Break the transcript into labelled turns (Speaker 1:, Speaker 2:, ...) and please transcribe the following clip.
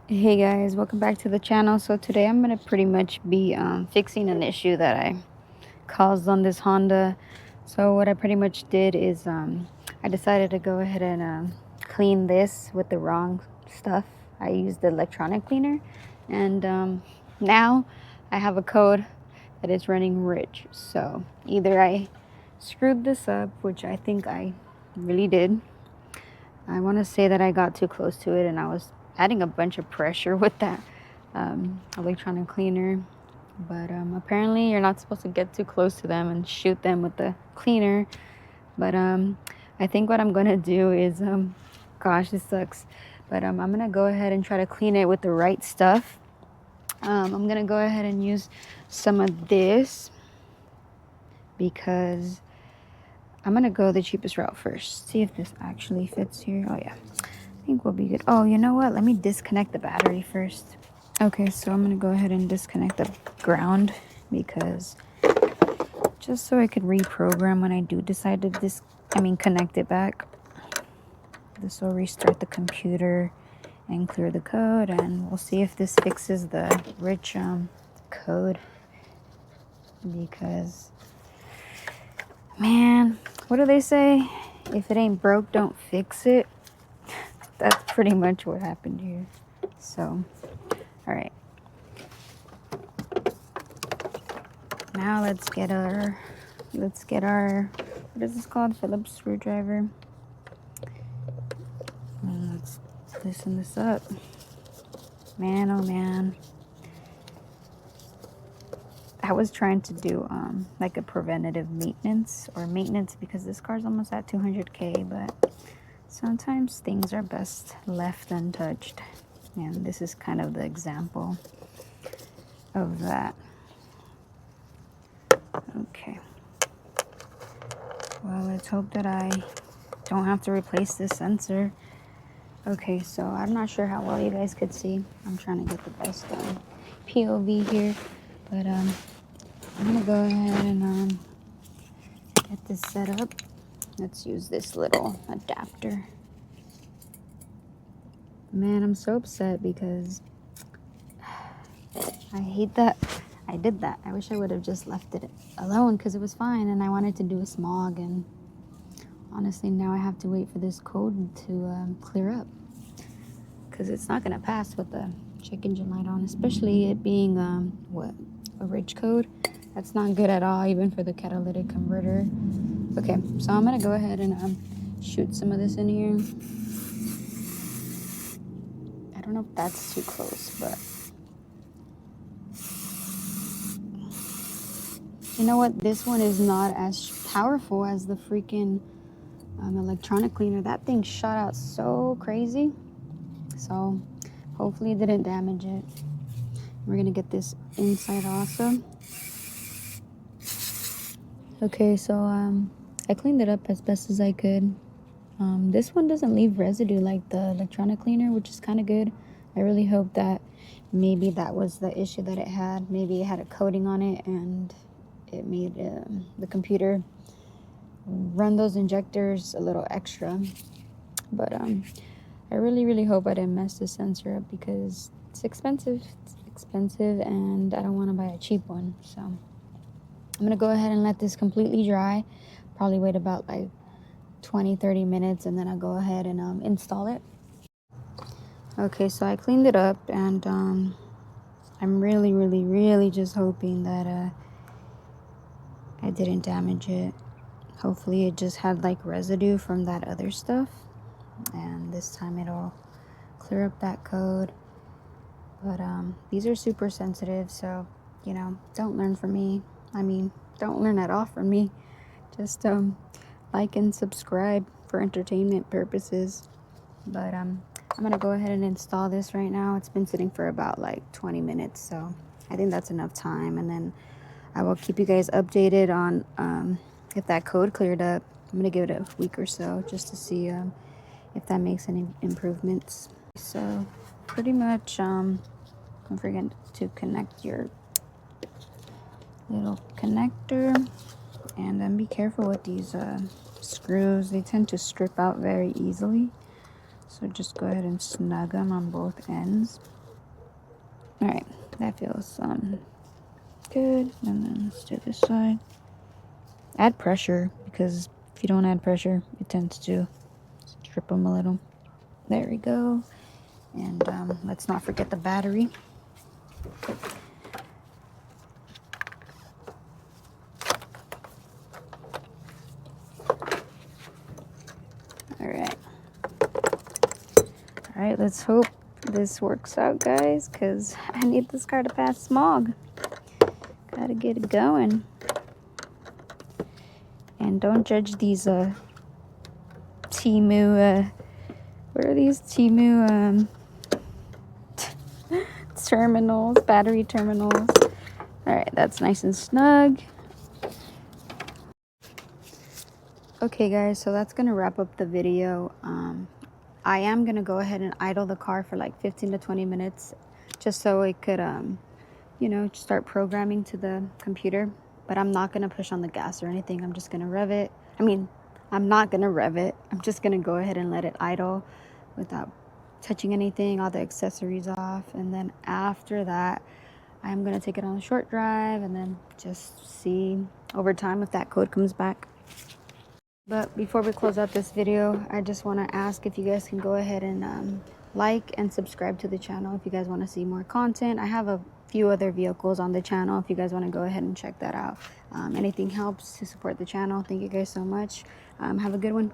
Speaker 1: Hey guys, welcome back to the channel. So today I'm gonna pretty much be fixing an issue that I caused on this Honda. So what I pretty much did is I decided to go ahead and clean this with the wrong stuff. I used the electronic cleaner, and now I have a code that is running rich. So either I screwed this up, which I think I really did. I want to say that I got too close to it and I was adding a bunch of pressure with that electronic cleaner. But apparently, you're not supposed to get too close to them and shoot them with the cleaner. But I think what I'm going to do is, gosh, this sucks. But I'm going to go ahead and try to clean it with the right stuff. I'm going to go ahead and use some of this because I'm going to go the cheapest route first. See if this actually fits here. Oh, yeah. I think we'll be good. Oh, you know what? Let me disconnect the battery first. Okay, so I'm going to go ahead and disconnect the ground because just so I could reprogram when I do decide to connect it back. This will restart the computer and clear the code, and we'll see if this fixes the rich code because, man, what do they say? If it ain't broke, don't fix it. That's pretty much what happened here. So, all right. Now let's get our, what is this called? Phillips screwdriver. And let's loosen this up. Man, oh man. I was trying to do like a preventative maintenance because this car's almost at 200K, but sometimes things are best left untouched. And this is kind of the example of that. Okay. Well, let's hope that I don't have to replace this sensor. Okay, so I'm not sure how well you guys could see. I'm trying to get the best POV here, but I'm gonna go ahead and get this set up. Let's use this little adapter. Man, I'm so upset because I hate that I did that. I wish I would have just left it alone because it was fine and I wanted to do a smog, and honestly now I have to wait for this code to clear up because it's not going to pass with the check engine light on, especially it being a rich code. That's not good at all, even for the catalytic converter. Okay, so I'm going to go ahead and shoot some of this in here. I don't know if that's too close, but you know what? This one is not as powerful as the freaking electronic cleaner. That thing shot out so crazy. So hopefully it didn't damage it. We're going to get this inside also. Okay, so I cleaned it up as best as I could. This one doesn't leave residue like the electronic cleaner, which is kind of good. I really hope that maybe that was the issue that it had. Maybe it had a coating on it and it made the computer run those injectors a little extra. But I really hope I didn't mess the sensor up because it's expensive. And I don't want to buy a cheap one. So I'm going to go ahead and let this completely dry. Probably wait about like 20-30 minutes and then I'll go ahead and install it. Okay, so I cleaned it up and I'm really just hoping that I didn't damage it. Hopefully it just had like residue from that other stuff, and this time it'll clear up that code. But these are super sensitive, so you know, don't learn from me. Don't learn at all from me. Just like and subscribe for entertainment purposes. But I'm gonna go ahead and install this right now. It's been sitting for about like 20 minutes, so I think that's enough time, and then I will keep you guys updated on if that code cleared up. I'm gonna give it a week or so just to see if that makes any improvements. So pretty much don't forget to connect your little connector, and then be careful with these screws. They tend to strip out very easily, so just go ahead and snug them on both ends. All right, that feels good. And then let's do this side. Add pressure, because if you don't add pressure, it tends to strip them a little. There we go. And let's not forget the battery. All right. All right, let's hope this works out, guys, because I need this car to pass smog. Gotta get it going. And don't judge these Temu, what are these Temu terminals, battery terminals. All right, that's nice and snug. Okay guys, so that's gonna wrap up the video. I am gonna go ahead and idle the car for like 15 to 20 minutes just so it could you know, start programming to the computer. But I'm not gonna push on the gas or anything. I'm just gonna rev it. I mean, I'm not gonna rev it. I'm just gonna go ahead and let it idle without touching anything, all the accessories off. And then after that, I'm gonna take it on a short drive and then just see over time if that code comes back. But before we close out this video, I just want to ask if you guys can go ahead and like and subscribe to the channel if you guys want to see more content. I have a few other vehicles on the channel if you guys want to go ahead and check that out. Anything helps to support the channel. Thank you guys so much. Have a good one.